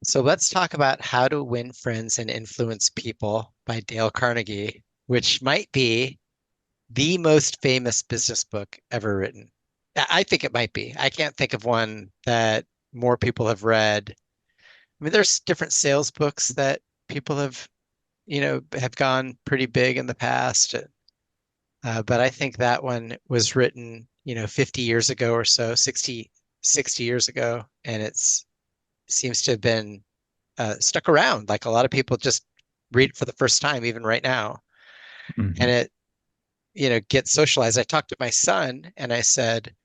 So let's talk about How to Win Friends and Influence People by Dale Carnegie, which might be the most famous business book ever written. I think it might be. I can't think of one that more people have read. I mean, there's different sales books that people have gone pretty big in the past. But I think that one was written, 50 years ago or so, 60 years ago, and seems to have been stuck around. Like a lot of people just read it for the first time, even right now. And Mhm. it gets socialized. I talked to my son and I said,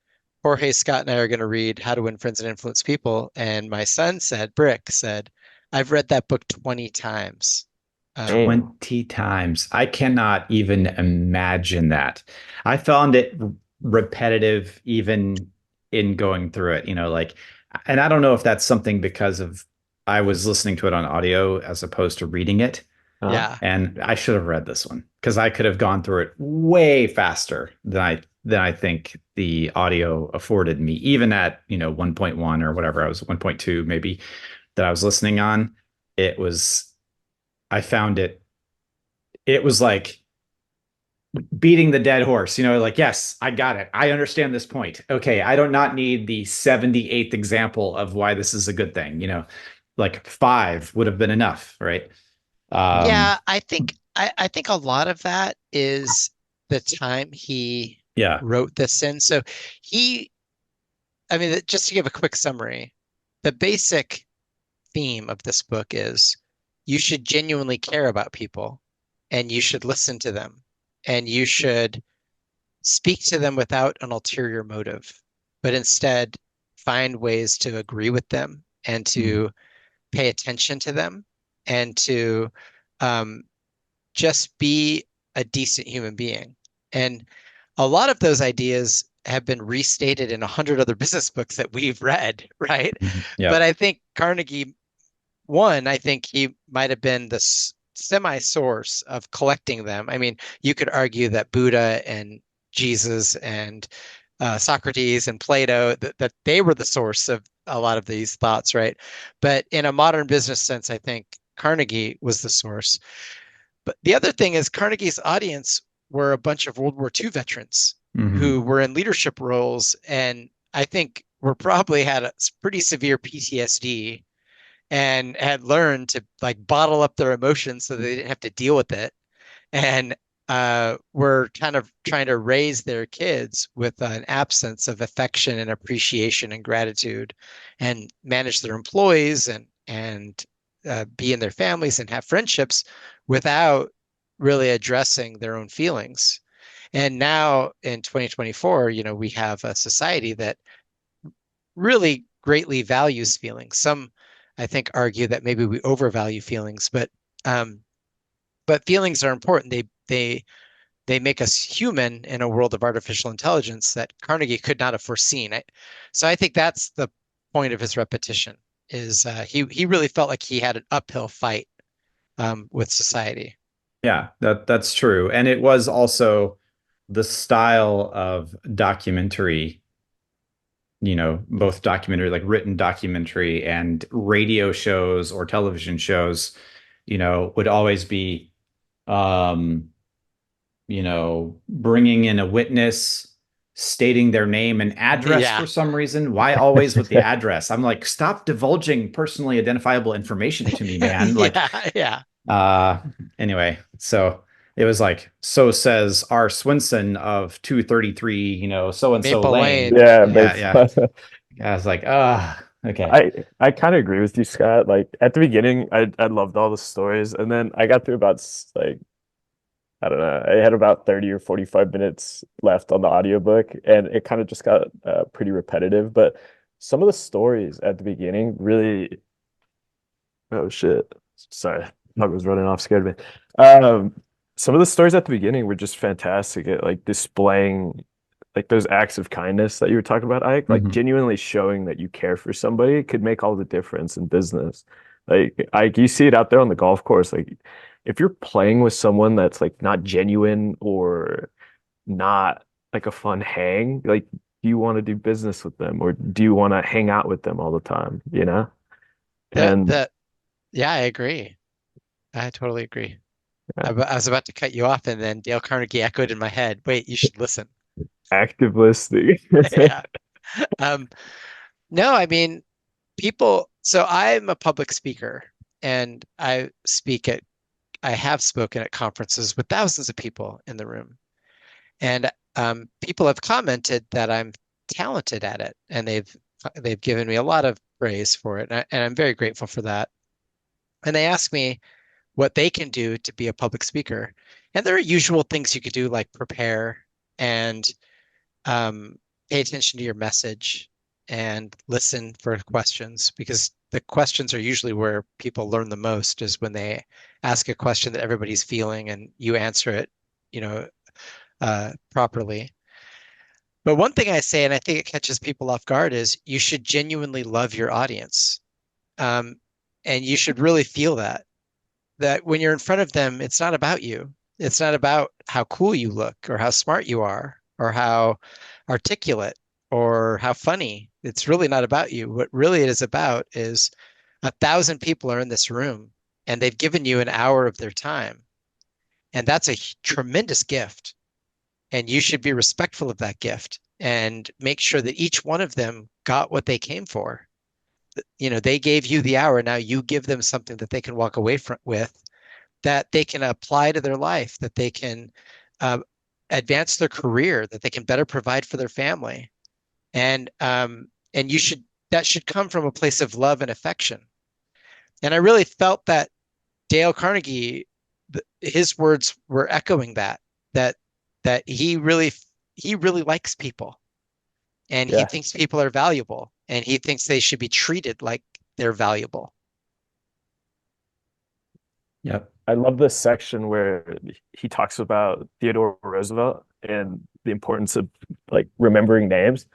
Jorge, Scott, and I are going to read How to Win Friends and Influence People. And my son said, Brick said, I've read that book 20 times. Um, Damn. 20 times. I cannot even imagine that. I found it repetitive even in going through it, and I don't know if that's something because of I was listening to it on audio as opposed to reading it. Uh-huh. yeah. And I should have read this one because I could have gone through it way faster than I think the audio afforded me, even at, 1.1 or whatever I was 1.2 maybe that I was listening on. It was I found it was like beating the dead horse, like, yes, I got it. I understand this point. Okay, I do not need the 78th example of why this is a good thing, like five would have been enough, right? Um, Yeah, I think a lot of that is the time he yeah. wrote this in. So he, I mean, just to give a quick summary, the basic theme of this book is you should genuinely care about people and you should listen to them and you should speak to them without an ulterior motive, but instead find ways to agree with them and Mhm. to pay attention to them and to um, just be a decent human being. And a lot of those ideas have been restated in 100 other business books that we've read, right? Yeah. But I think Carnegie, one, I think he might have been the semi-source of collecting them. I mean, you could argue that Buddha and Jesus and Socrates and Plato that they were the source of a lot of these thoughts, right? But in a modern business sense, I think Carnegie was the source. But the other thing is Carnegie's audience were a bunch of World War II veterans Hmm. who were in leadership roles, and I think were probably had a pretty severe PTSD and had learned to like bottle up their emotions so they didn't have to deal with it. And were kind of trying to raise their kids with an absence of affection and appreciation and gratitude, and manage their employees and be in their families and have friendships without really addressing their own feelings. And now in 2024, we have a society that really greatly values feelings. Some, I think, argue that maybe we overvalue feelings, um, but feelings are important. They make us human in a world of artificial intelligence that Carnegie could not have foreseen. So I think that's the point of his repetition is he really felt like he had an uphill fight with society. Yeah, that's true. And it was also the style of documentary, both documentary, like written documentary and radio shows or television shows, would always be, um, bringing in a witness, stating their name and address Yeah, for some reason. Why always with the address? I'm like, stop divulging personally identifiable information to me, man. Like, yeah, yeah. uh, anyway, so it was like, so says R. Swinson of 233, so and so Maple Lane. Lane. Yeah, Yeah, but yeah. I was like, okay. I kind of agree with you, Scott. Like at the beginning, I loved all the stories, and then I got through about like I don't know, I had about 30 or 45 minutes left on the audiobook, and it kind of just got pretty repetitive. But some of the stories at the beginning really, oh shit, sorry, dog was running off, scared me. Um, some of the stories at the beginning were just fantastic at like displaying like those acts of kindness that you were talking about, Ike, like Mhm. genuinely showing that you care for somebody could make all the difference in business. Like, you see it out there on the golf course. Like, if you're playing with someone that's like not genuine or not like a fun hang, like, do you want to do business with them or do you want to hang out with them all the time? You know? That And that yeah, I agree. I totally agree. yeah, I was about to cut you off, and then Dale Carnegie echoed in my head. Wait, you should listen. active listening. Yeah. Um, no, I mean, people. So I'm a public speaker, and I have spoken at conferences with thousands of people in the room, and people have commented that I'm talented at it, and they've given me a lot of praise for it, and I'm very grateful for that. And they ask me what they can do to be a public speaker, and there are usual things you could do, like prepare and um, pay attention to your message and listen for questions, because the questions are usually where people learn the most, is when they ask a question that everybody's feeling and you answer it, you know, properly. But one thing I say, and I think it catches people off guard, is you should genuinely love your audience. Um, and you should really feel that when you're in front of them, it's not about you. It's not about how cool you look or how smart you are or how articulate or how funny. It's really not about you. What really it is about is 1,000 people are in this room and they've given you an hour of their time. And that's a tremendous gift. And you should be respectful of that gift and make sure that each one of them got what they came for. You know, they gave you the hour. Now you give them something that they can walk away from with, that they can apply to their life, that they can uh, advance their career, that they can better provide for their family. And you should that should come from a place of love and affection. And I really felt that Dale Carnegie, his words were echoing that that he really likes people, and he Yeah, thinks people are valuable, and he thinks they should be treated like they're valuable. Yep. I love this section where he talks about Theodore Roosevelt and the importance of like remembering names.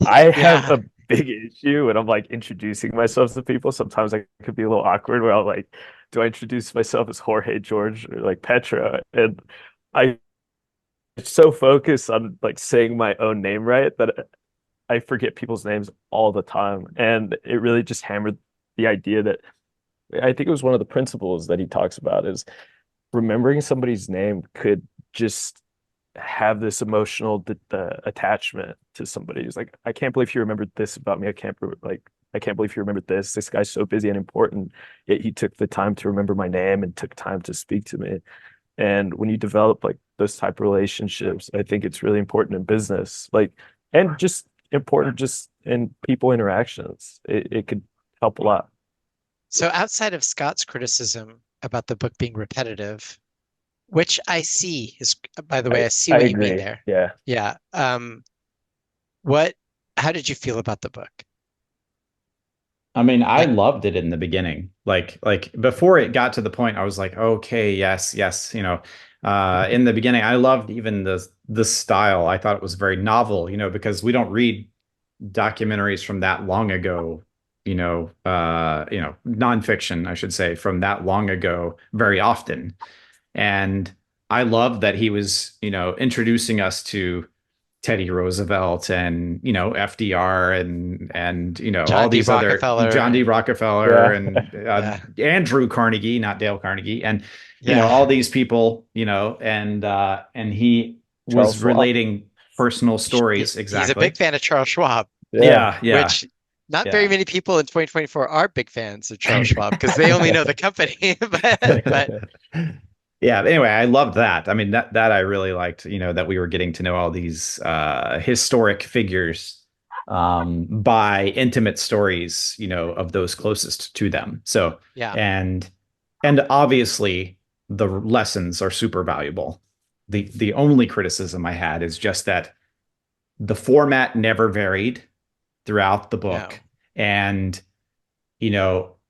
I have Yeah. a big issue when I'm like introducing myself to people. Sometimes I could be a little awkward where I'll like, do I introduce myself as Jorge, George, or like Petra? And I so focused on like saying my own name right that I forget people's names all the time. And it really just hammered the idea that I think it was one of the principles that he talks about is remembering somebody's name could just have this emotional attachment to somebody. It's like, I can't believe you remembered this about me. I can't believe you remembered this. This guy's so busy and important, yet he took the time to remember my name and took time to speak to me. And when you develop like those type of relationships, I think it's really important in business, like, and just important just in people interactions. It could help a lot. So outside of Scott's criticism about the book being repetitive, which I see is, by the way, I see I what you mean agree. there. Yeah. Yeah. What, how did you feel about the book? I mean, I Like, loved it in the beginning. Like before it got to the point, I was like, okay, yes, yes. In the beginning, I loved even the style. I thought it was very novel, because we don't read documentaries from that long ago, nonfiction, I should say, from that long ago very often. And I love that he was, introducing us to Teddy Roosevelt and FDR and all John D. these other Rockefeller John D. and Rockefeller Yeah. and yeah, Andrew Carnegie, not Dale Carnegie, and all yeah. these people, and he Charles was Schwab. relating personal stories He's a exactly. big fan of Charles Schwab, Yeah. Yeah, yeah, which not very yeah. many people in 2024 are big fans of Charles Schwab because they only know the company. But Yeah, anyway, I loved that. I mean, that I really liked, that we were getting to know all these historic figures by intimate stories, of those closest to them. So, yeah, and and obviously the lessons are super valuable. The only criticism I had is just that the format never varied throughout the book. no. And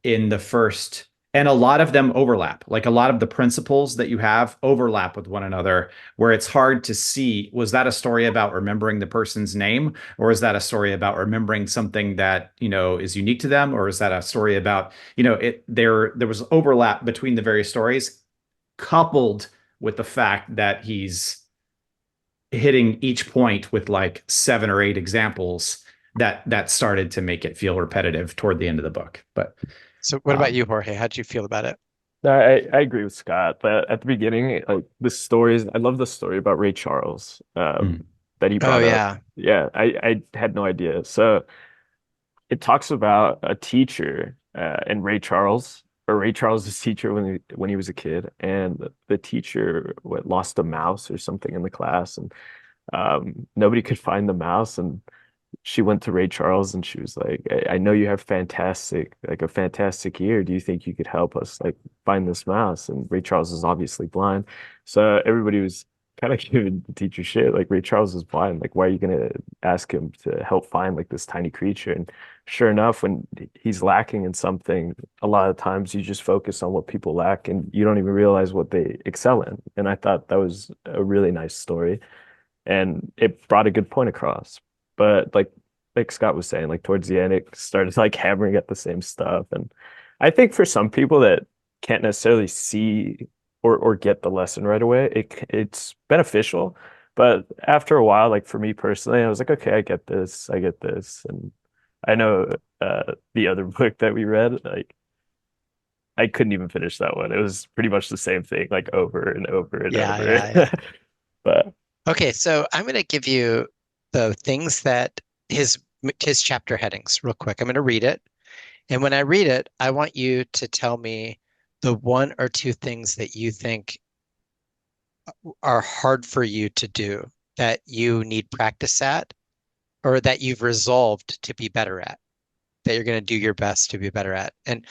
in the first, and a lot of them overlap. Like a lot of the principles that you have overlap with one another, where it's hard to see, was that a story about remembering the person's name, or is that a story about remembering something that, is unique to them, or is that a story about, there was overlap between the various stories, coupled with the fact that he's hitting each point with like 7 or 8 examples that started to make it feel repetitive toward the end of the book. But So what about Um, you, Jorge? How'd you feel about it? No, I agree with Scott. But at the beginning, like the stories, I love the story about Ray Charles, hmm. that he Oh brought up. yeah. Yeah, I had no idea. So it talks about a teacher, and Ray Charles, or Ray Charles's teacher when he was a kid, and the teacher lost a mouse or something in the class, and nobody could find the mouse, and she went to Ray Charles and she was like, I know you have a fantastic ear. Do you think you could help us like find this mouse? And Ray Charles is obviously blind. So everybody was kind of giving the teacher shit. Like Ray Charles is blind. Like, why are you gonna ask him to help find like this tiny creature? And sure enough, when he's lacking in something, a lot of times you just focus on what people lack and you don't even realize what they excel in. And I thought that was a really nice story and it brought a good point across. But like Scott was saying, like towards the end, it started like hammering at the same stuff. And I think for some people that can't necessarily see or get the lesson right away, it's beneficial. But after a while, like for me personally, I was like, okay, I get this. And I know the other book that we read, like I couldn't even finish that one. It was pretty much the same thing, like over and over and Yeah, over. yeah, yeah. But Okay, so I'm going to give you the things that his his chapter headings real quick. I'm going to read it, and when I read it, I want you to tell me the one or two things that you think are hard for you to do, that you need practice at, or that you've resolved to be better at, that you're going to do your best to be better at. And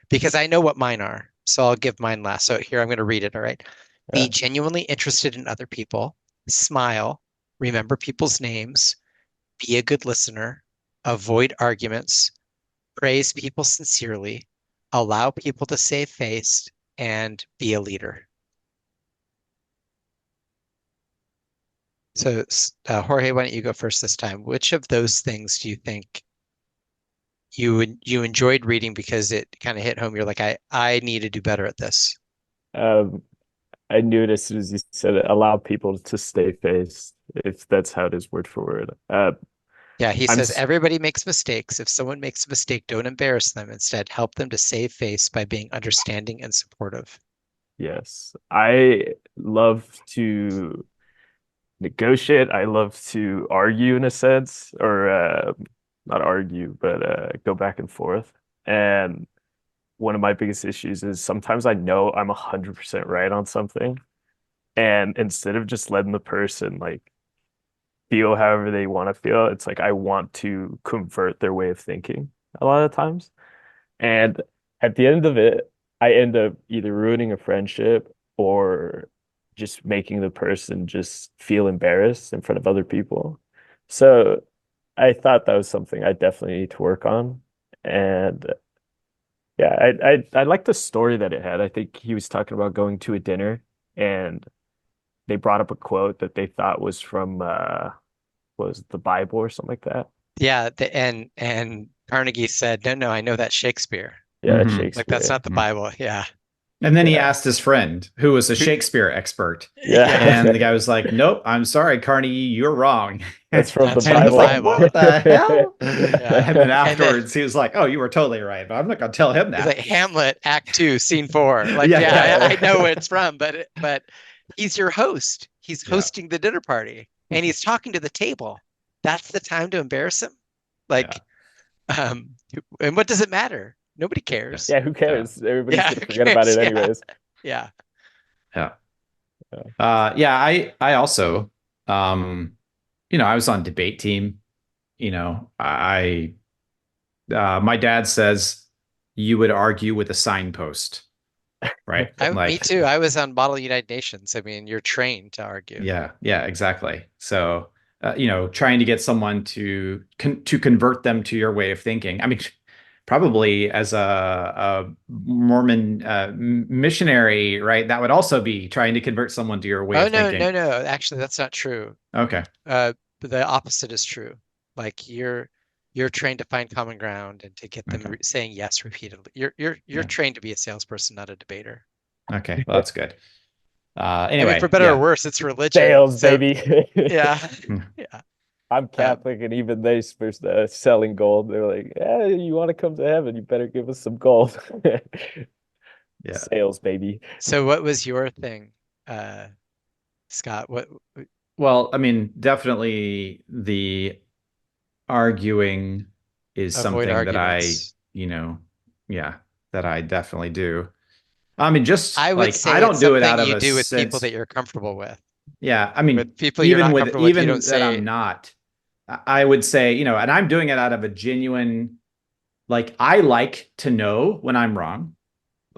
because I know what mine are, so I'll give mine last. So here I'm going to read it. All right. Be yeah. genuinely interested in other people, smile, remember people's names, be a good listener, avoid arguments, praise people sincerely, allow people to save face, and be a leader. So, Jorge, why don't you go first this time? Which of those things do you think you enjoyed reading because it kind of hit home? You're like, I need to do better at this. Um, I knew it as soon as you said it. Allow people to stay faced, if that's how it is word for word. Yeah, he I'm says everybody makes mistakes. If someone makes a mistake, don't embarrass them. Instead, help them to save face by being understanding and supportive. yes. I love to negotiate. I love to argue in a sense, or not argue, but go back and forth. And one of my biggest issues is sometimes I know I'm 100% right on something, and instead of just letting the person like feel however they want to feel. It's like I want to convert their way of thinking a lot of times. And at the end of it, I end up either ruining a friendship or just making the person just feel embarrassed in front of other people. So I thought that was something I definitely need to work on. And yeah, I like the story that it had. I think he was talking about going to a dinner and they brought up a quote that they thought was from was it the Bible or something like that? Yeah, and Carnegie said, "No, no, I know that's Shakespeare. Yeah, that's Hmm. Like that's Shakespeare. not the Bible." Yeah. And then he Yeah. asked his friend, who was a Who- Shakespeare expert, and the Yeah, guy was like, "Nope, I'm sorry, Carnegie, you're wrong." That's from the that's And from the he's like, Bible. Bible. "What the hell?" Yeah. And then And then afterwards, he was like, "Oh, you were totally right, but I'm not going to tell him he's that." like Hamlet, Act Two, Scene Four. Like, Yeah, yeah, yeah, I know where it's from, but he's your host. He's yeah, hosting the dinner party, and he's talking to the table. That's the time to embarrass him. yeah, Like, um, and what does it matter? Nobody yeah, cares. Yeah, who yeah, cares? Everybody's Yeah, gonna who forget about cares? it Yeah, anyways. yeah. yeah. Yeah. Yeah, I also, I was on debate team. My dad says you would argue with a signpost, right? Me Like, too. I was on Model United Nations. I mean, you're trained to argue. yeah, yeah, exactly. So, trying to get someone to convert them to your way of thinking. I mean, probably as a Mormon missionary, right? That would also be trying to convert someone to your way Oh of no, thinking. no, no. Actually, that's not true. Okay. The opposite is true. Like you're trained to find common ground and to get them Okay. saying yes repeatedly. You're Yeah. trained to be a salesperson, not a debater. Okay. Well, that's good. I mean, for Anyway, better or yeah. worse, it's religion. Sales, So baby. yeah, Hmm. yeah. I'm Um, Catholic, and even they supposed to selling gold. They're like, "Yeah, you want to come to heaven? You better give us some gold." Yeah. Sales, baby. so what was your thing, uh, Scott? What Well, I mean, definitely the arguing is avoid something that I, arguments? yeah, that I definitely do. I mean, just I would like I say it's don't do it out something of you a do with people that sense. you're comfortable with. Yeah, I mean, With people you're not comfortable with, you don't even that I'm say, not, I would say, and I'm doing it out of a genuine, like I like to know when I'm wrong.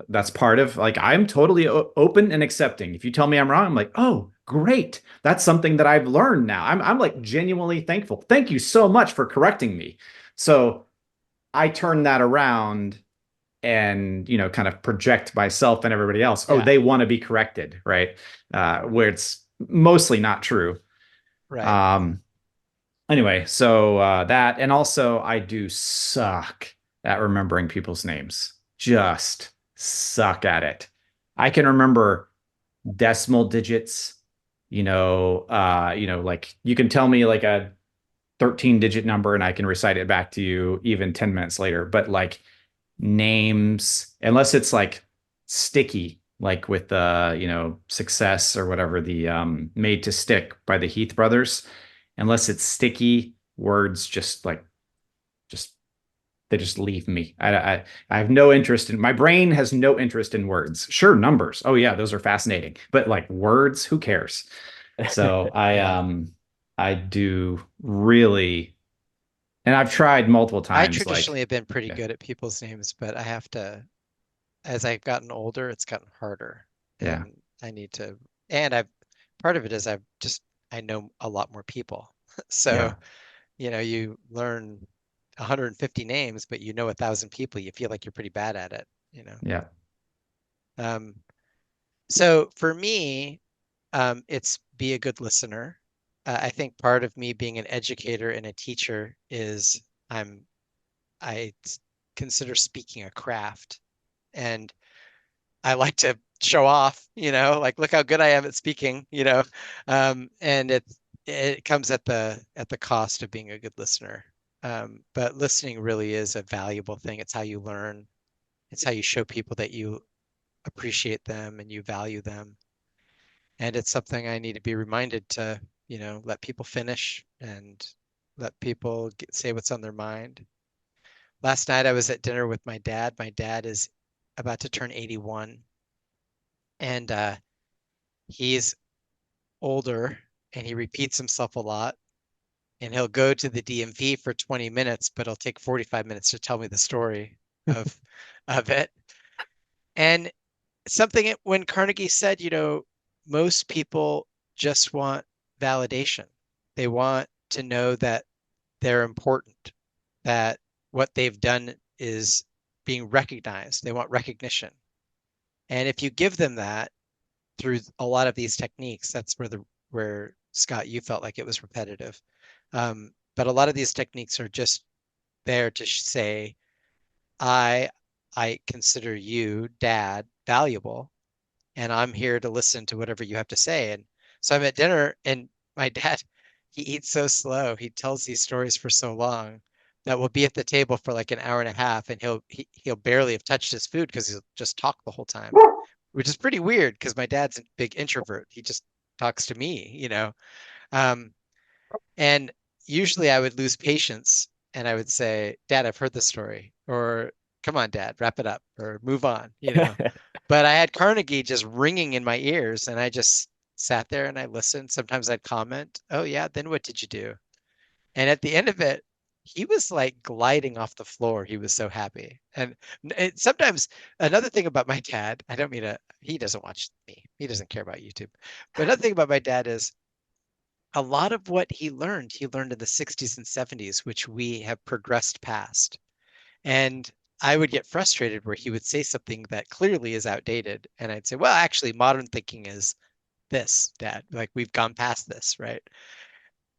That's part of like I'm totally open and accepting. If you tell me I'm wrong, I'm like, oh, great. That's something that I've learned now. I'm like genuinely thankful. Thank you so much for correcting me. So I turn that around and kind of project myself and everybody else. Oh, yeah, they want to be corrected, right? Where it's mostly not true. right. Um, anyway, so that, and also I do suck at remembering people's names. Just suck at it. I can remember decimal digits, like you can tell me like a 13-digit number and I can recite it back to you even 10 minutes later. But like names, unless it's like sticky, like with Success or whatever, the Made to Stick by the Heath brothers, unless it's sticky, words just they just leave me. I have no interest in my brain has no interest in words. Sure, numbers. Oh yeah, those are fascinating. But like words, who cares? So Yeah. I do really, and I've tried multiple I times, traditionally like, have been pretty yeah, good at people's names, but I have to, as I've gotten older, it's gotten harder. yeah, And I need to, and part of it is I know a lot more people. So, yeah, you learn 150 names, but you know 1,000 people, you feel like you're pretty bad at it. yeah, Um, so for me, it's be a good listener. I think part of me being an educator and a teacher is I'm I consider speaking a craft, and I like to show off, like look how good I am at speaking. And it comes at the cost of being a good listener. But listening really is a valuable thing. It's how you learn. It's how you show people that you appreciate them and you value them. And it's something I need to be reminded to, let people finish and let people say what's on their mind. Last night I was at dinner with my dad. My dad is about to turn 81, and he's older and he repeats himself a lot. And he'll go to the DMV for 20 minutes, but he'll take 45 minutes to tell me the story of of it. And something when Carnegie said, most people just want validation. They want to know that they're important, that what they've done is being recognized. They want recognition. And if you give them that through a lot of these techniques, that's where Scott, you felt like it was repetitive. But a lot of these techniques are just there to say, I I consider you, Dad, valuable, and I'm here to listen to whatever you have to say. And so I'm at dinner, and my dad, he eats so slow. He tells these stories for so long that we'll be at the table for like an hour and a half, and he'll barely have touched his food because he'll just talk the whole time, which is pretty weird because my dad's a big introvert. He just talks to me. Um, and usually I would lose patience and I would say, Dad, I've heard the story, or come on, Dad, wrap it up, or move on. But I had Carnegie just ringing in my ears, and I just sat there and I listened. Sometimes I'd comment, "Oh yeah, then what did you do?" And at the end of it, he was like gliding off the floor. He was so happy. And sometimes another thing about my dad, I don't mean to, he doesn't watch me. He doesn't care about YouTube. But another thing about my dad is a lot of what he learned in the 60s and 70s, which we have progressed past. And I would get frustrated where he would say something that clearly is outdated. And I'd say, well, actually, modern thinking is this, Dad. Like we've gone past this, right?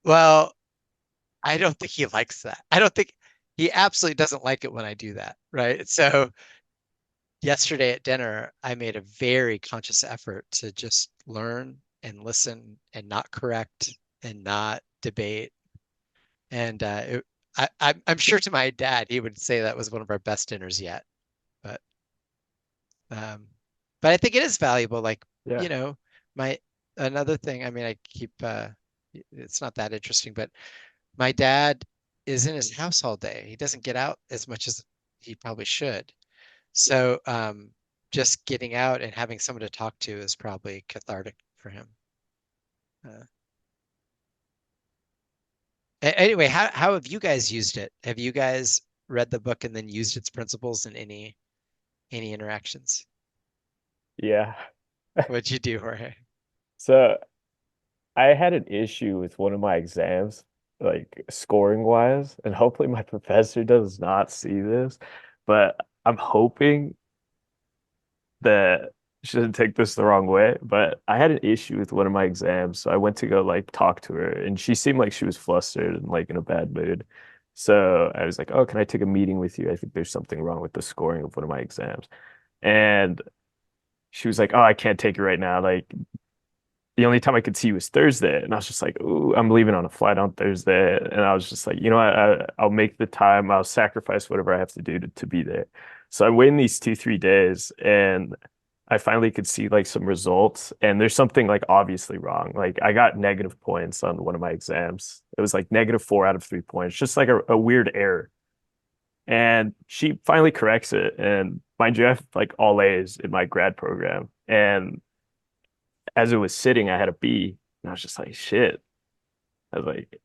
Well, I don't think he likes that. I don't think he absolutely doesn't like it when I do that, right? So yesterday at dinner, I made a very conscious effort to just learn and listen and not correct and not debate. And I'm sure to my dad, he would say that was one of our best dinners yet. But um, but I think it is valuable. Like, Yeah. you know, my another thing, I mean, I keep it's not that interesting, but my dad is in his house all day. He doesn't get out as much as he probably should. So just getting out and having someone to talk to is probably cathartic for him. Uh, anyway, how have you guys used it? Have you guys read the book and then used its principles in any interactions? Yeah. What'd you do, Jorge? So I had an issue with one of my exams, like scoring wise, and hopefully my professor does not see this, but I'm hoping that she doesn't take this the wrong way. But I had an issue with one of my exams, so I went to go like talk to her, and she seemed like she was flustered and like in a bad mood. So I was like, "Oh, can I take a meeting with you? I think there's something wrong with the scoring of one of my exams." And she was like, "Oh, I can't take it right now. Like the only time I could see you was Thursday." And I was just like, "Ooh, I'm leaving on a flight on Thursday." And I was just like, you know what? I'll make the time. I'll sacrifice whatever I have to do to be there. So I'm waiting these 2, 3 days, and I finally could see like some results. And there's something like obviously wrong. Like I got negative points on one of my exams. It was like -4 out of 3 points, just like a weird error. And she finally corrects it. And mind you, I have like all A's in my grad program. And as it was sitting, I had a B, and I was just like, shit. I was like,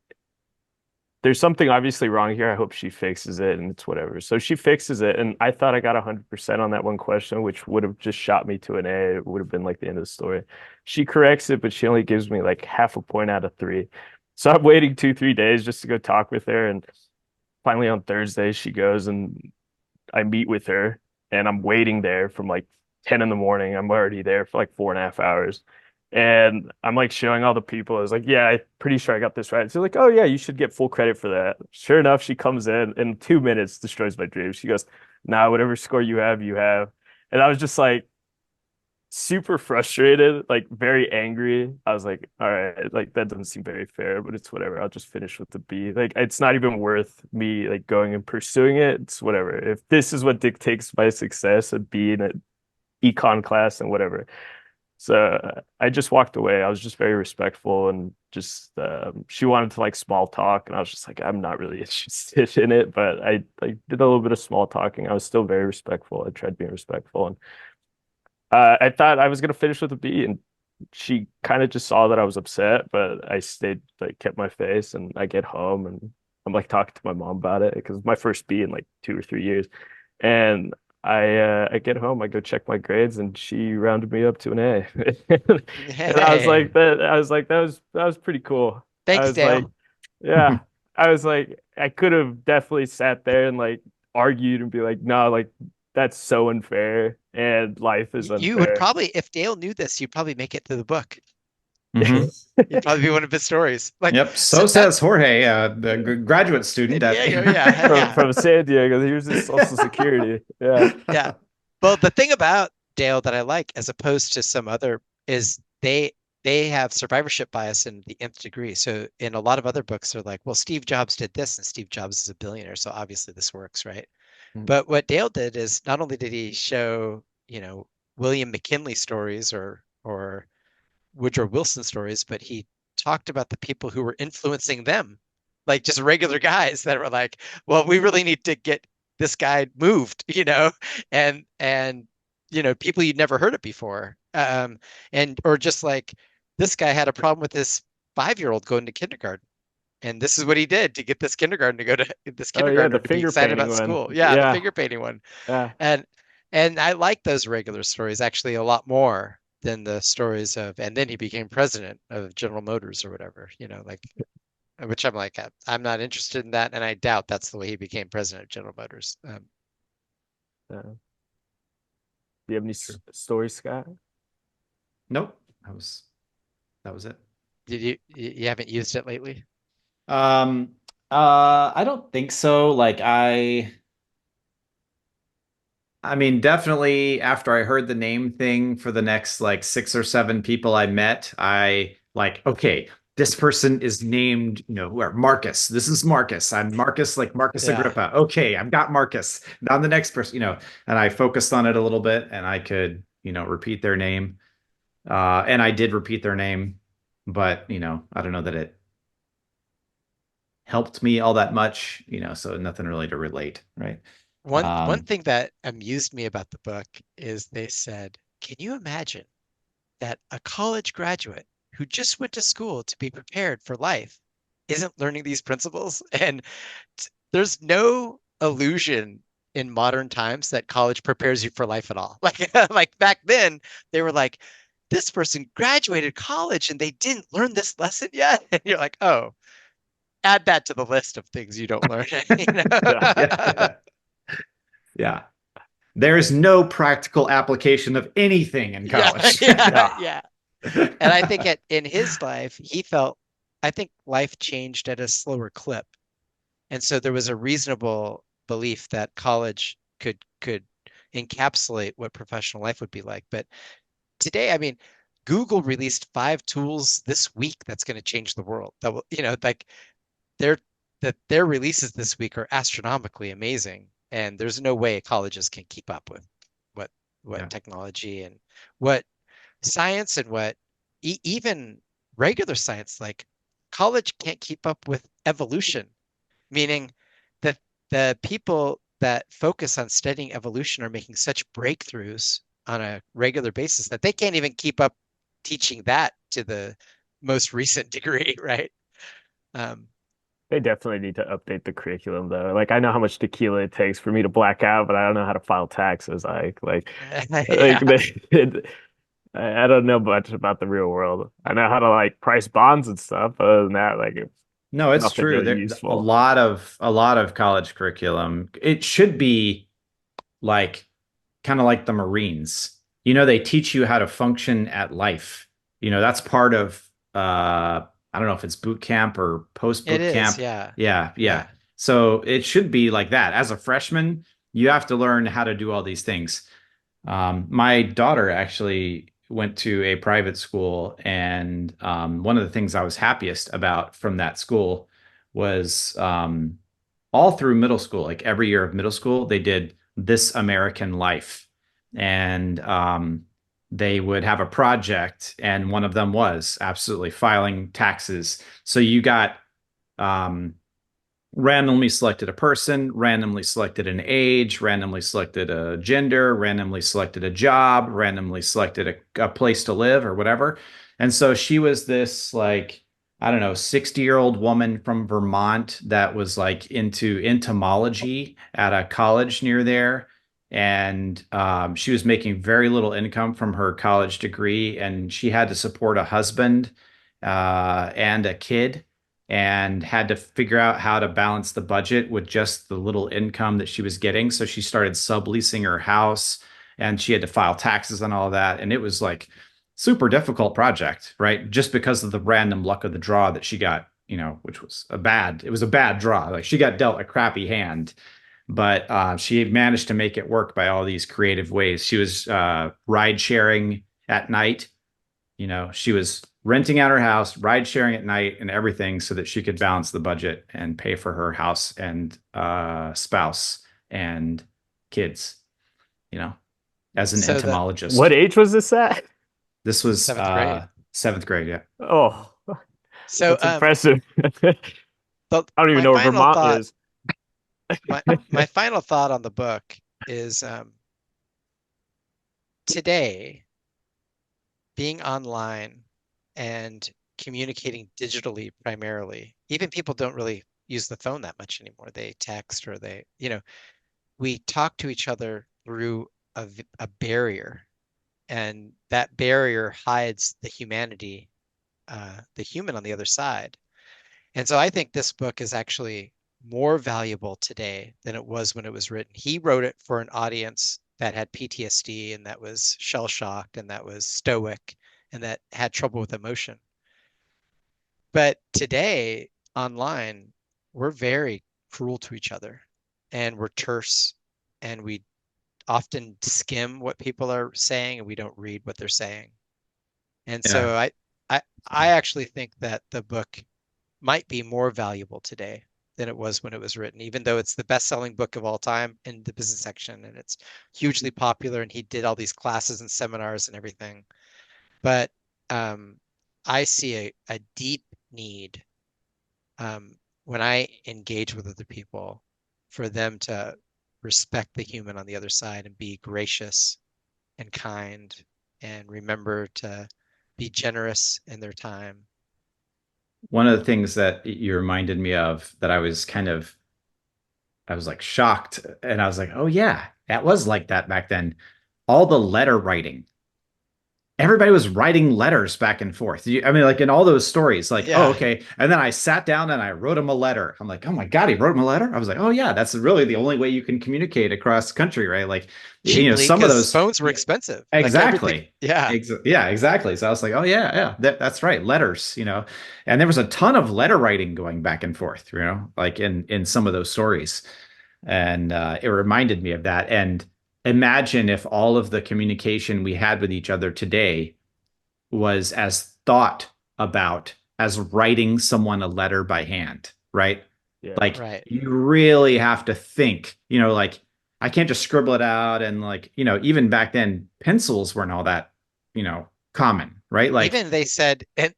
there's something obviously wrong here. I hope she fixes it, and it's whatever. So she fixes it, and I thought I got 100% on that one question, which would have just shot me to an A. It would have been like the end of the story. She corrects it, but she only gives me like half a point out of 3. So I'm waiting 2, 3 days just to go talk with her, and finally on Thursday she goes and I meet with her, and I'm waiting there from like 10 in the morning. I'm already there for like 4.5 hours. And I'm like showing all the people. I was like, yeah, I'm pretty sure I got this right. So like, oh yeah, you should get full credit for that. Sure enough, she comes in 2 minutes, destroys my dream. She goes, nah, whatever score you have, you have. And I was just like super frustrated, like very angry. I was like, all right, like that doesn't seem very fair, but it's whatever. I'll just finish with the B. Like it's not even worth me like going and pursuing it. It's whatever. If this is what dictates my success, a B in an econ class and whatever. So I just walked away. I was just very respectful and just she wanted to like small talk, and I was just like, I'm not really interested in it. But I like did a little bit of small talking. I was still very respectful. I tried being respectful, and I thought I was gonna finish with a B, and she kind of just saw that I was upset, but I stayed like kept my face, and I get home and I'm like talking to my mom about it because it's my first B in like 2 or 3 years, and I get home, I go check my grades, and she rounded me up to an A, and I was Hey, like that. I was like that was pretty cool. I thanks, was like, Dale. yeah, I was like I could have definitely sat there and like argued and be like, no, like that's so unfair and life is You would unfair. probably, if Dale knew this, you'd probably make it to the book. Hmm. You'd probably be one of his stories. Like, Yep. so So that, says Jorge, the graduate student at. yeah, yeah, from yeah, from San Diego. Here's his social security. Yeah. yeah. Well, the thing about Dale that I like, as opposed to some other, is they have survivorship bias in the nth degree. So in a lot of other books, they're like, well, Steve Jobs did this, and Steve Jobs is a billionaire, so obviously this works, right? But what Dale did is not only did he show, William McKinley stories or Woodrow Wilson stories, but he talked about the people who were influencing them, like just regular guys that were like, well, we really need to get this guy moved, and people you'd never heard of before. And or just like this guy had a problem with this 5-year-old going to kindergarten. And this is what he did to get this kindergarten to go to this Oh yeah, the kindergartner to be finger excited painting about one. school. Yeah, the Yeah. finger painting one. Yeah. And and I like those regular stories actually a lot more than the stories of, and then he became president of General Motors or whatever, like, which I'm like, I'm not interested in that, and I doubt that's the way he became president of General Motors. Yeah. Do you have any True. stories, Scott? Nope. That was it. Did you haven't used it lately? Um, I don't think so. Like I mean, definitely after I heard the name thing for the next like 6 or 7 people I met, I like, okay, this person is named, where Marcus. This is Marcus. I'm Marcus, like Marcus Yeah. Agrippa. Okay, I've got Marcus. Now the next person, and I focused on it a little bit and I could, repeat their name. And I did repeat their name, but I don't know that it helped me all that much, so nothing really to relate, right? One thing that amused me about the book is they said, "Can you imagine that a college graduate who just went to school to be prepared for life isn't learning these principles?" And there's no illusion in modern times that college prepares you for life at all. Like back then, they were like, this person graduated college and they didn't learn this lesson yet. And you're like, oh, add that to the list of things you don't learn. You Yeah. Yeah, know? yeah, yeah. There's no practical application of anything in Yeah, college. yeah, Yeah. yeah. And I think in his life, he felt, I think life changed at a slower clip. And so there was a reasonable belief that college could encapsulate what professional life would be like. But today, I mean, Google released 5 tools this week that's going to change the world. That will, like their their releases this week are astronomically amazing, and there's no way colleges can keep up with what Yeah. technology and what science and what even regular science, like college can't keep up with evolution, meaning that the people that focus on studying evolution are making such breakthroughs on a regular basis that they can't even keep up teaching that to the most recent degree, right? Um, They definitely need to update the curriculum though. Like I know how much tequila it takes for me to black out, but I don't know how to file taxes. Like yeah. I don't know much about the real world. I know how to like price bonds and stuff. Other than that, like it's No, it's nothing true. really There useful. a lot of college curriculum. It should be like kind of like the Marines. They teach you how to function at life. That's part of I don't know if it's boot camp or post It boot is, camp. yeah. Yeah, yeah. Yeah. So it should be like that. As a freshman, you have to learn how to do all these things. My daughter actually went to a private school, and one of the things I was happiest about from that school was all through middle school, like every year of middle school, they did This American Life. And they would have a project, and one of them was absolutely filing taxes. So you got um, randomly selected a person, randomly selected an age, randomly selected a gender, randomly selected a job, randomly selected a place to live or whatever. And so she was this like, I don't know, 60-year-old woman from Vermont that was like into entomology at a college near there. And she was making very little income from her college degree, and she had to support a husband and a kid, and had to figure out how to balance the budget with just the little income that she was getting. So she started subleasing her house, and she had to file taxes and all of that. And it was like super difficult project, right? Just because of the random luck of the draw that she got, which was it was a bad draw. Like she got dealt a crappy hand, but she managed to make it work by all these creative ways. She was ride sharing at night. She was renting out her house, ride sharing at night, and everything so that she could balance the budget and pay for her house and spouse and kids, you know, as an So What entomologist. age was this at? This was seventh grade. seventh grade. Yeah. Oh, So that's impressive. I the don't even my know where final Vermont thought, is. my final thought on the book is today being online and communicating digitally primarily, even people don't really use the phone that much anymore. They text or we talk to each other through a barrier, and that barrier hides the humanity, the human on the other side. And so I think this book is actually more valuable today than it was when it was written. He wrote it for an audience that had PTSD and that was shell shocked and that was stoic and that had trouble with emotion. But today, online, we're very cruel to each other and we're terse and we often skim what people are saying and we don't read what they're saying. And Yeah. so I actually think that the book might be more valuable today than it was when it was written, even though it's the best-selling book of all time in the business section and it's hugely popular and he did all these classes and seminars and everything. But I see a deep need when I engage with other people for them to respect the human on the other side and be gracious and kind and remember to be generous in their time. One of the things that you reminded me of that I was like shocked and I was like, oh yeah, that was like that back then. All the letter writing, everybody was writing letters back and forth. I mean, like in all those stories, like, oh, Yeah, okay. And then I sat down and I wrote him a letter. I'm like, oh my God, he wrote him a letter. I was like, oh yeah, that's really the only way you can communicate across the country, right? Like, cheaply some of because those, phones were yeah, expensive. Like everything. exactly. Yeah, Yeah, exactly. So I was like, oh yeah, yeah, that's right. Letters, and there was a ton of letter writing going back and forth, like in some of those stories. And it reminded me of that. And imagine if all of the communication we had with each other today was as thought about as writing someone a letter by hand, right? Yeah. Like right. you really have to think, like I can't just scribble it out and like, even back then pencils weren't all that, common, right? Like, Even they said, and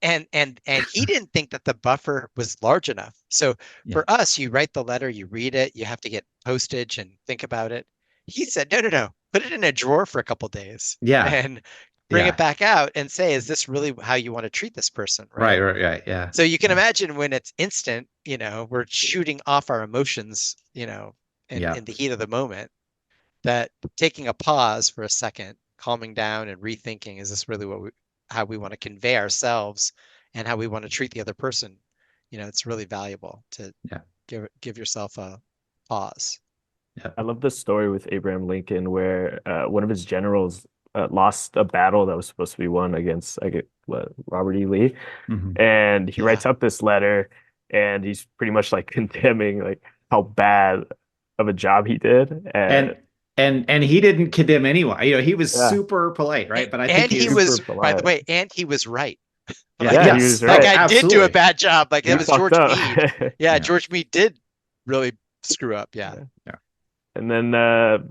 he didn't think that the buffer was large enough. So yeah, for us, you write the letter, you read it, you have to get postage and think about it. He said, no, no, no, put it in a drawer for a couple days yeah, and bring it yeah, back out and say, is this really how you want to treat this person, right, right? right, right, yeah, So you can yeah, imagine when it's instant, we're shooting off our emotions, yeah, in the heat of the moment, that taking a pause for a second, calming down and rethinking, is this really how we want to convey ourselves and how we want to treat the other person? It's really valuable to yeah, give yourself a pause. yeah. I love the story with Abraham Lincoln where one of his generals lost a battle that was supposed to be won against Robert E. Lee, Mhm. and he Yeah. writes up this letter, and he's pretty much like condemning like how bad of a job he did, and And and he didn't condemn anyone. He was yeah, super polite, right? But I think And he he was, super was, by the polite. way, and he was right. yeah, Like Yeah, he yes, was that oh, right. guy did do a absolutely. bad job. Like He it was Yeah, fucked George up. Meade. Yeah, yeah, George Meade did really screw up. Yeah. Yeah. yeah, And then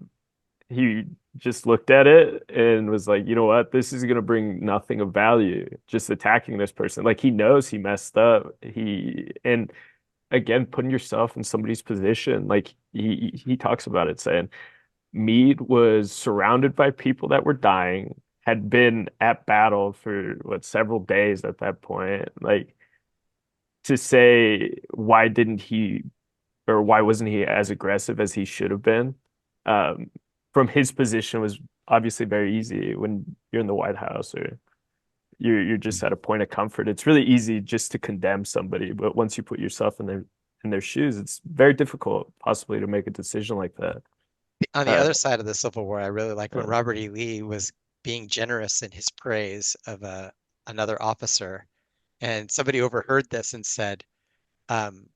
he just looked at it and was like, you know what? This is gonna bring nothing of value. Just attacking this person. Like he knows he messed up. And again, putting yourself in somebody's position, like he talks about it, saying Meade was surrounded by people that were dying, had been at battle for what several days at that point. Like to say why didn't he or why wasn't he as aggressive as he should have been? Um, from his position was obviously very easy when you're in the White House or you're just at a point of comfort. It's really easy just to condemn somebody, but once you put yourself in their shoes, it's very difficult possibly to make a decision like that. On the Uh, other side of the Civil War, I really like when uh, Robert E. Lee was being generous in his praise of another officer, and somebody overheard this and said, um,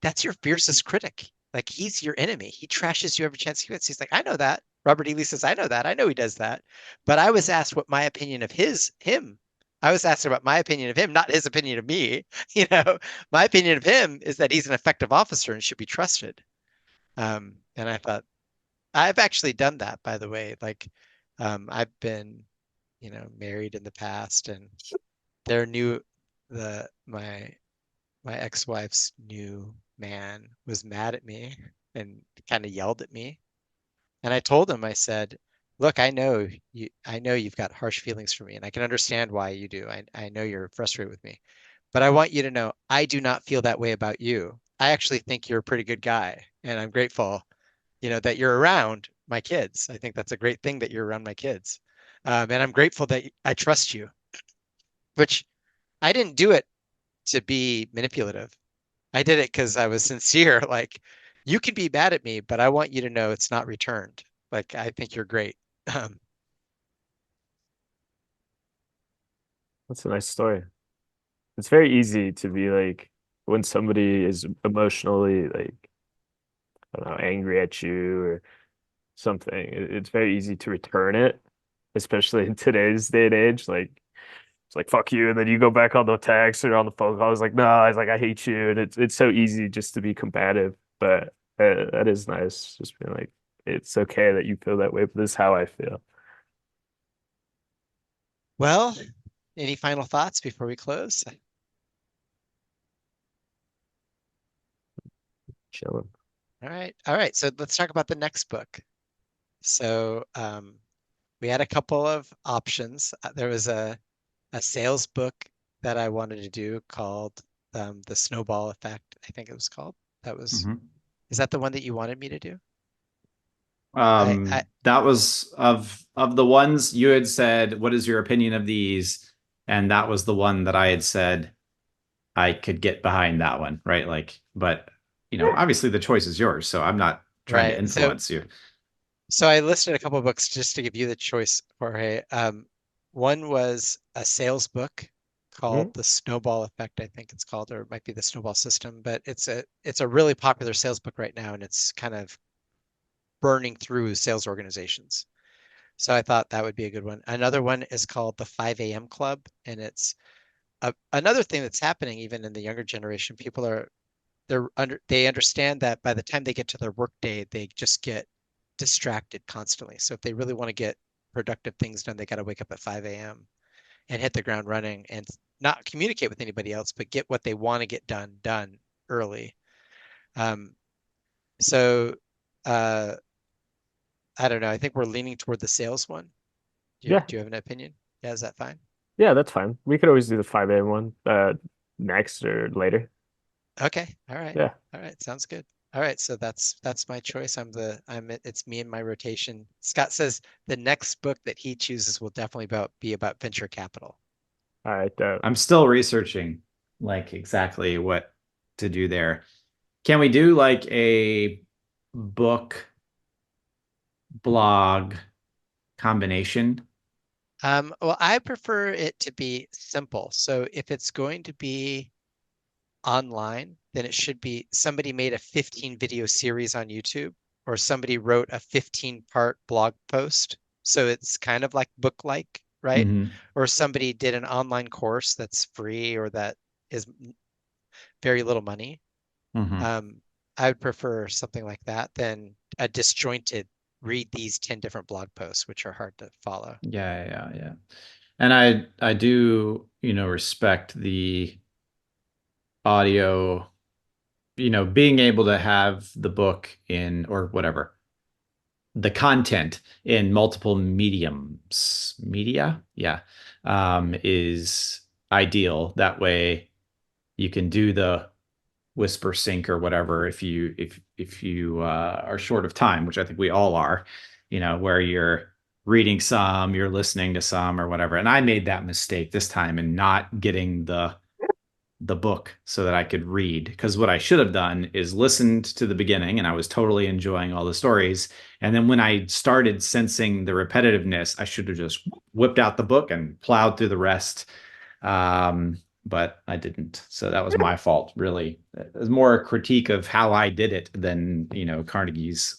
that's your fiercest critic. Like he's your enemy. He trashes you every chance he gets. He's like, I know that. Robert E. Lee says, I know that. I know he does that. But I was asked what my opinion of him. I was asked about my opinion of him, not his opinion of me. My opinion of him is that he's an effective officer and should be trusted. And I thought, I've actually done that, by the way. Like, I've been, married in the past, and their new, the my ex-wife's new man was mad at me and kind of yelled at me. And I told him, I said, look, I know you've got harsh feelings for me, and I can understand why you do. I know you're frustrated with me, but I want you to know I do not feel that way about you. I actually think you're a pretty good guy, and I'm grateful, that you're around my kids. I think that's a great thing that you're around my kids. And I'm grateful that I trust you, which I didn't do it to be manipulative. I did it because I was sincere. Like, you can be mad at me, but I want you to know it's not returned. Like, I think you're great. Um, that's a nice story. It's very easy to be like when somebody is emotionally like I don't know angry at you or something. It's very easy to return it, especially in today's day and age. Like It's like fuck you, and then you go back on the text or on the phone call. I was like, no, I was like, I hate you, and it's so easy just to be combative, but that is nice. Just being like, it's okay that you feel that way, but this is how I feel. Well, any final thoughts before we close? Chilling. All right. All right. So let's talk about the next book. So we had a couple of options. There was a sales book that I wanted to do called The Snowball Effect, I think it was called. That was, Mhm. is that the one that you wanted me to do? I That was of the ones you had said, what is your opinion of these? And that was the one that I had said I could get behind that one, right? Like, but obviously the choice is yours, so I'm not trying to right. influence you. So I listed a couple of books just to give you the choice, Jorge. One was a sales book called Mhm. The Snowball Effect, I think it's called, or it might be The Snowball System, but it's a really popular sales book right now, and it's kind of burning through sales organizations. So I thought that would be a good one. Another one is called The 5 a.m. Club, and it's another thing that's happening even in the younger generation. People are they understand that by the time they get to their workday, they just get distracted constantly. So if they really want to get productive things done, they got to wake up at 5 a.m. and hit the ground running and not communicate with anybody else, but get what they want to get done early. Um, so uh, I don't know. I think we're leaning toward the sales one. Yeah, Do you have an opinion? Yeah, is that fine? yeah, that's fine. We could always do the 5 a.m. one next or later. Okay. All right. Yeah. All right. Sounds good. All right. So that's my choice. It's me and my rotation. Scott says the next book that he chooses will definitely be about venture capital. All right. I'm still researching like exactly what to do there. Can we do like a book blog combination? Well, I prefer it to be simple. So if it's going to be online, then it should be somebody made a 15 video series on YouTube or somebody wrote a 15-part blog post. So it's kind of like book-like, right? Hmm. Or somebody did an online course that's free or that is very little money. Hmm. Um, I would prefer something like that than a disjointed read these 10 different blog posts, which are hard to follow. Yeah. And I do, respect the audio, being able to have the book in or whatever, the content in multiple media, yeah, is ideal. That way you can do the whisper sync or whatever if you are short of time, which I think we all are, where you're reading some, you're listening to some or whatever. And I made that mistake this time in not getting the book so that I could read. Because what I should have done is listened to the beginning and I was totally enjoying all the stories. And then when I started sensing the repetitiveness, I should have just whipped out the book and plowed through the rest. But I didn't. So that was my fault, really. It was more a critique of how I did it than, Carnegie's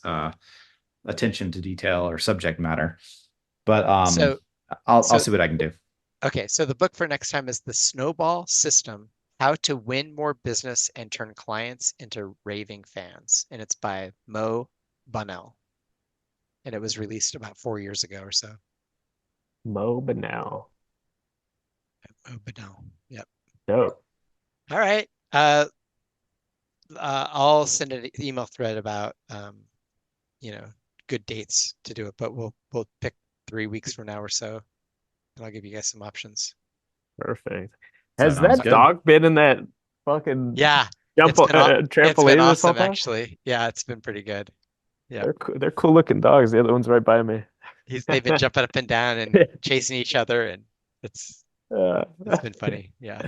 attention to detail or subject matter. But So, I'll so see what I can do. okay, so the book for next time is The Snowball System: How to Win More Business and Turn Clients into Raving Fans. And it's by Mo Bunnell. And it was released about 4 years ago or so. Mo Banal. Mo Bunnell. Yep. Dope. All right. I'll send an email thread about you know, good dates to do it, but we'll pick 3 weeks from now or so, and I'll give you guys some options. Perfect. Has Sounds that good. dog been in that fucking Yeah, jump it's been trampoline this whole awesome time? actually. Yeah, it's been pretty good. Yeah. They're cool looking dogs. The other one's right by me. They've been jumping up and down and chasing each other, and it's Uh, it's been funny. Yeah.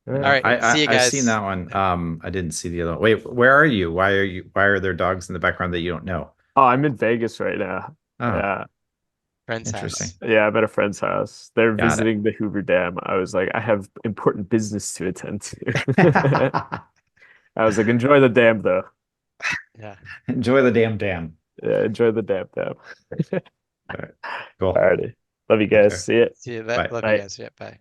All Yeah, right. See you I've seen guys. that one. I didn't see the other one. Wait, where are you? Why are there dogs in the background that you don't know? oh, I'm in Vegas right now. Oh, Yeah. Friend's interesting. house. Yeah, I'm at a friend's house. They're Got it. visiting the Hoover Dam. I was like, I have important business to attend to. I was like, enjoy the dam though. Yeah. Enjoy the damn dam. Yeah, enjoy the dam dam. All right, cool. Alrighty. Love you Take guys. care. See ya. See you. Bye. Love you Bye. guys. Yeah. Bye.